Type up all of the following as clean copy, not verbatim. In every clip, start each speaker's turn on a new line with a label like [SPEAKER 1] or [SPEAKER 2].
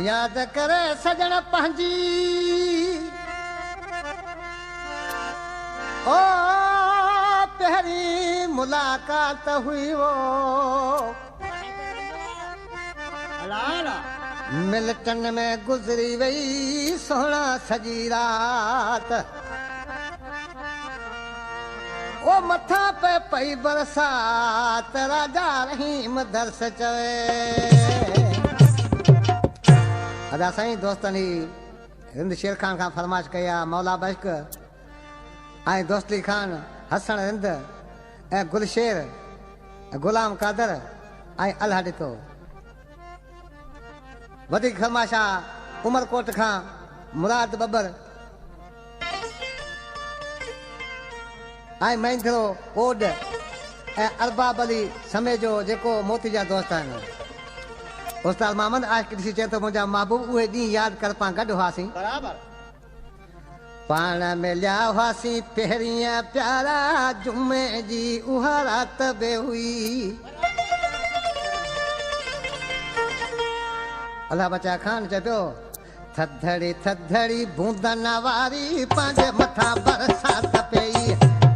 [SPEAKER 1] याद करे सजण पंहिंजी ओ पहिरीं मुलाक़ात हुई वो मिलटन में गुज़री वई सोहणा सॼी रात ओ मथा पे पई बरसात राजा रहीम दर्स चवे अदा साईं दोस्तनि हिंद शेर खान खां फरमाइश कई आहे मौला बश्क ऐं दोस्ती खान हसन हिंद ऐं गुलशेर गुलाम कादर ऐं अल्लाह ॾिठो वधीक फरमाइश आहे उमरकोट खां मुराद बबर ऐं महिंद्रो ओड ऐं अरबाब अली समय जो जेको मोती जा दोस्त आहिनि उस्ताद मोहम्मद आशिक़ ॾिसी चए थो मुंहिंजा महबूब उहे ॾींहं यादि कर पाण गॾु हुआसीं पाण मिलिया हुआसीं पहिरीं प्यारा जुमे जी उहा राति बि हुई अल्लाह बचा खान चए पियो थधड़ी थधड़ी बूंदनि वारी पंहिंजे मथां बरसात पई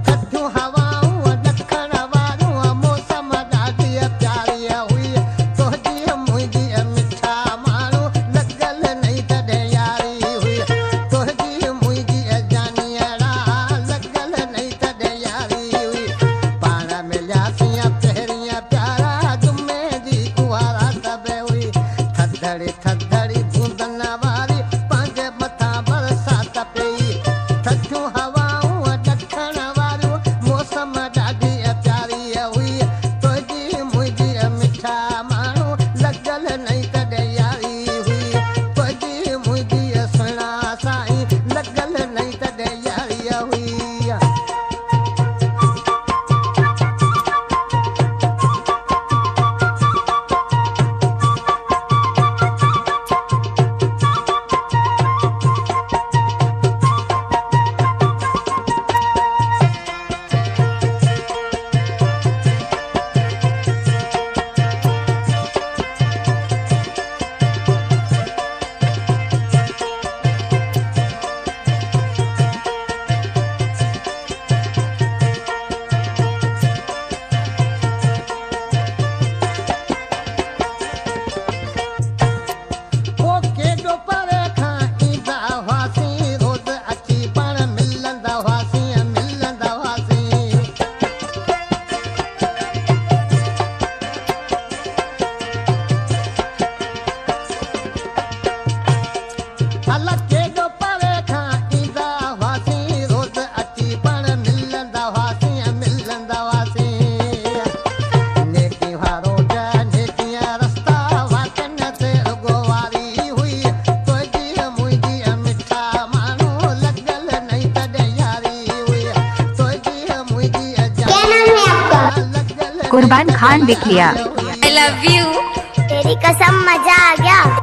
[SPEAKER 1] थधियूं हवाऊं ॾखण वारियूं मौसम ॾाढी प्यारी हुई तुंहिंजी मुंहिंजी मिठा माण्हू लॻल नहीं तॾहिं यारी हुई तुंहिंजी मुंहिंजी जानियड़ा लॻल नहीं तॾहिं यारी हुई पाण मिलियासीं पहिरीं प्यारा जुमे जी उहा राति बि हुई थधड़ी थधड़ी बूंदनि वारी पंहिंजे मथां बरसात पई थधियूं हवाऊं ॾखण वारियूं मौसम ॾाढी प्यारी हुई तुंहिंजी मुंहिंजी मिठा माण्हू लॻल नहीं तॾहिं यारी हुई तुंहिंजी मुंहिंजी सुहिणा साईं लॻल नहीं तॾहिं यारी हुई
[SPEAKER 2] कुर्बान खान दिख लिया।
[SPEAKER 3] I love you।
[SPEAKER 4] तेरी कसम मजा आ गया।